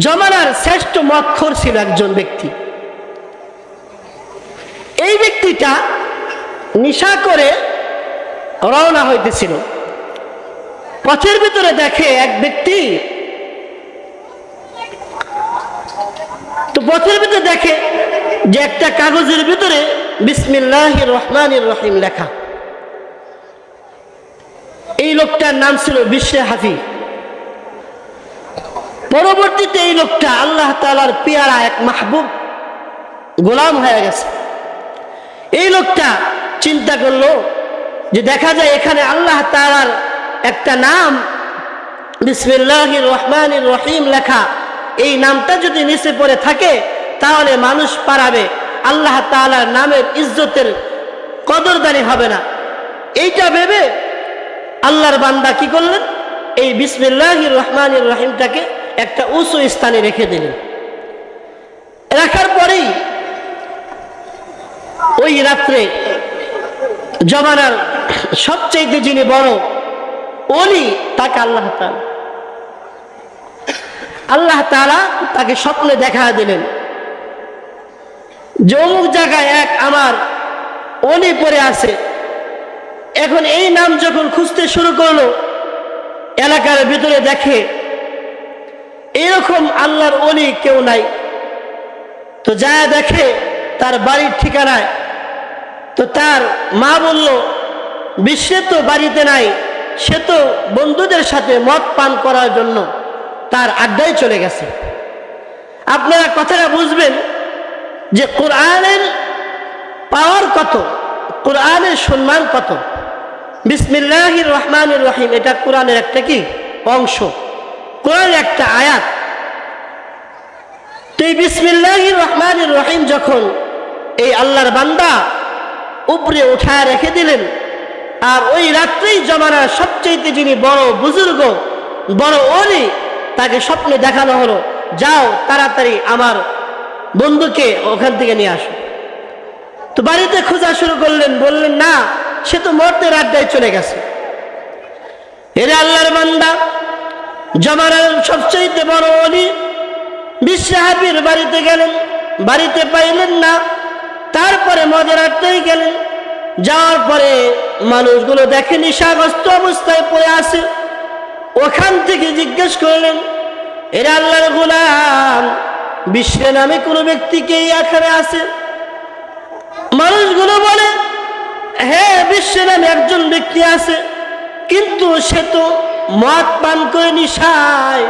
জমানার শ্রেষ্ঠ মক্খর ছিল একজন ব্যক্তি। এই ব্যক্তিটা নেশা করে রওনা হইতেছিল। পথের ভিতরে দেখে এক ব্যক্তি, তো পথের ভিতরে দেখে যে একটা কাগজের ভিতরে বিসমিল্লাহির রহমানির রহিম লেখা। এই লোকটার নাম ছিল বিশরে হাফি। পরবর্তীতে এই লোকটা আল্লাহ তাআলার পেয়ারা এক মাহবুব গোলাম হয়ে গেছে। এই লোকটা চিন্তা করলো যে দেখা যায় এখানে আল্লাহ তাআলার একটা নাম বিসমিল্লাহির রহমানির রহিম লেখা, এই নামটা যদি নিচে পড়ে থাকে তাহলে মানুষ পারাবে, আল্লাহ তাআলার নামের ইজ্জতের কদরদানি হবে না। এইটা ভেবে আল্লাহর বান্দা কি করলেন, এই বিসমিল্লাহির রহমানির রহিমটাকে একটা উঁচু স্থানে রেখে দিলেন। রাখার পরেই ওই রাত্রে জমানার সবচেয়ে যিনি বড় ওলি তাকে আল্লাহ তাআলা তাকে স্বপ্নে দেখা দিলেন যে অমুক জায়গায় এক আমার ওলি পড়ে আছে। এখন এই নাম যখন খুঁজতে শুরু করলো, এলাকার ভিতরে দেখে এরকম আল্লাহর ওলি কেউ নাই। তো যা দেখে তার বাড়ির ঠিকানায়, তো তার মা বলল বিশ্বে তো বাড়িতে নাই, সে তো বন্ধুদের সাথে মদ পান করার জন্য তার আড্ডায় চলে গেছে। আপনারা কথাটা বুঝবেন যে কোরআনের পাওয়ার কত, কোরআনের সম্মান কত। বিসমিল্লাহির রহমানির রহিম এটা কোরআনের একটা কি অংশ, কোরআনের একটা আয়াত। তো এই বিসমিল্লাহির রহমানির রহিম যখন এই আল্লাহর বান্দা উপরে উঠায় রেখে দিলেন, আর ওই রাত্রেই জমানার সবচেয়ে যিনি বড় বুজুর্গ বড় ওলি তাকে স্বপ্নে দেখানো হলো, যাও তাড়াতাড়ি আমার বন্ধুকে ওখান থেকে নিয়ে আসো। তো বাড়িতে খোঁজা শুরু করলেন, বললেন না, সে তো মর্তের আড্ডায় চলে গেছে। এরে আল্লাহর বান্দা, জমানার সবচেয়ে বড় ওলি বিশরে হাফির বাড়িতে গেলেন, বাড়িতে পাইলেন না। তারপরে মদের আড্ডায় গেলেন, যাওয়ার পরে মানুষগুলো দেখে নেশাগ্রস্ত অবস্থায় পড়ে আছে। ওখান থেকে জিজ্ঞেস করলেন, এরে আল্লাহর গোলাম, বিশ্বে নামে কোনো ব্যক্তি কে এখানে আছে? মানুষগুলো বলে, হ্যাঁ বিশ্বে নামে একজন ব্যক্তি আছে, কিন্তু সে তো মদ পান করে নেশায়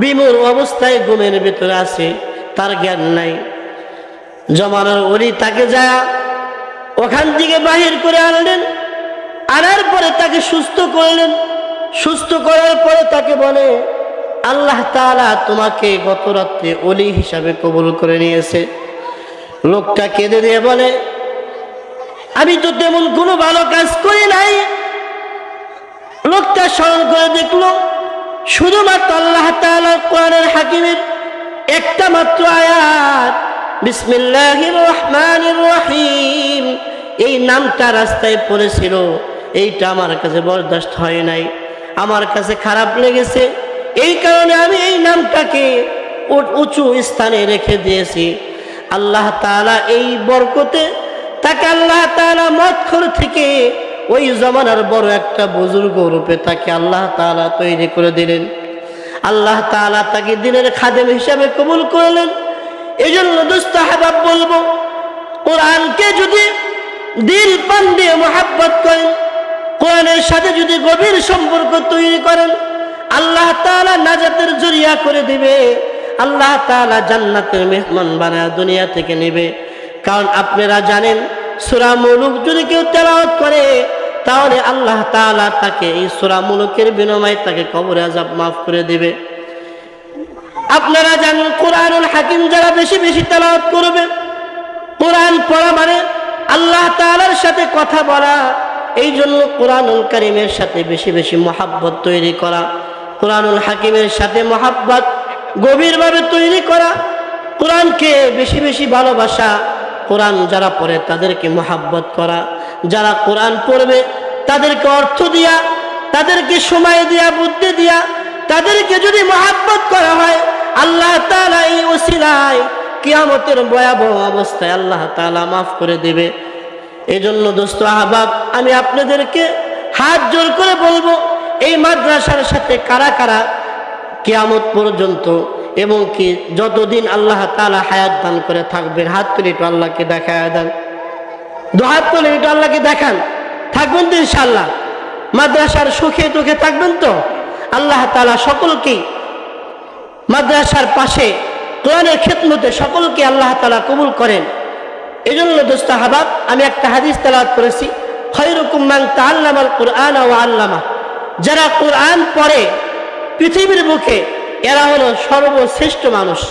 বিমূঢ় অবস্থায় ঘুমের ভিতরে আছে, তার জ্ঞান নাই। জমানার ওলি তাকে যায় ওখান থেকে বাহির করে আনলেন, আনার পরে তাকে সুস্থ করলেন। সুস্থ করার পরে তাকে বলে, আল্লাহ তাআলা তোমাকে গত রাত্রে ওলি হিসাবে কবুল করে নিয়েছে। লোকটা কেঁদে দিয়ে বলে, আমি তো তেমন কোনো ভালো কাজ করি নাই। লোকটা স্মরণ করে দেখলো শুধুমাত্র আল্লাহ তাআলা কোরআনের হাকিমের একটা মাত্র আয়াত বিসমিল্লাহির রহমানির রহিম, এই নামটা রাস্তায় পড়েছিল, এইটা আমার কাছে বরদাস্ত হয় নাই, আমার কাছে খারাপ লেগেছে, এই কারণে আমি এই নামটাকে উঁচু স্থানে রেখে দিয়েছি। আল্লাহ তাআলা এই বরকতে তাকে আল্লাহ তাআলা মদখোর থেকে ওই জমানার বড় একটা বুজুর্গ রূপে তাকে আল্লাহ তাআলা তৈরি করে দিলেন। আল্লাহ তাআলা তাকে দিনের খাদেম হিসাবে কবুল করলেন। এই জন্য দোস্ত আহবাব বলবো, কোরআনকে যদি দিল প্রাণ দিয়ে মহাব্বত করেন, কোরআনের সাথে যদি গভীর সম্পর্ক তৈরি করেন, আল্লাহ তাআলা নাজাতের জরিয়া করে দিবে, আল্লাহ তাআলা জান্নাতের মেহমান বানায় দুনিয়া থেকে নেবে। কারণ আপনারা জানেন সূরা মুলুক যদি কেউ তেলাওয়াত করে তাহলে আল্লাহ তাআলা তাকে এই সূরা মুলুকের বিনিময়ে তাকে কবরে আযাব মাফ করে দিবে। আপনারা জানেন কোরআনুল হাকিম যারা বেশি বেশি তেলাওয়াত করবে, কোরআন পড়া মানে আল্লাহ তাআলার সাথে কথা বলা, এই জন্য কোরআনুল কারীমের সাথে বেশি বেশি মহাব্বত তৈরি করা, কোরআনুল হাকিমের সাথে মহাব্বত গভীরভাবে তৈরি করা, কোরআনকে বেশি বেশি ভালোবাসা, কোরআন যারা পড়ে তাদেরকে মহাব্বত করা, যারা কোরআন পড়বে তাদেরকে অর্থ দিয়া, তাদেরকে সময় দিয়া, বুদ্ধি দিয়া তাদেরকে যদি মহাব্বত করা হয়, আল্লাহ তাআলা এই ওসিলায় কিয়ামতের ভয়াবহ অবস্থায় আল্লাহ তাআলা মাফ করে দেবে। এই জন্য দোস্ত আহবাব, আমি আপনাদেরকে হাত জোর করে বলবো, এই মাদ্রাসার সাথে কারা কারা কিয়ামত পর্যন্ত এবং কি যতদিন আল্লাহ তাআলা হায়াত দান করে থাকবেন, হাত তুলে একটু আল্লাহকে দেখায় দেন, দুহাত তুলে একটু আল্লাহকে দেখান। থাকবেন তো ইনশাআল্লাহ? মাদ্রাসার সুখে দুঃখে থাকবেন তো? আল্লাহ তাআলা সকলকেই মাদ্রাসার পাশে কোরআনের খিদমতে সকলকে আল্লাহ তাআলা কবুল করেন। এই জন্য দোস্ত আহবাব, আমি একটা হাদিস তেলাওয়াত করেছি, খায়রুকুম মান তাআল্লামাল কুরআন ওয়া আল্লামা। যারা কোরআন পড়ে পৃথিবীর বুকে, এরা হলো সর্বশ্রেষ্ঠ মানুষ।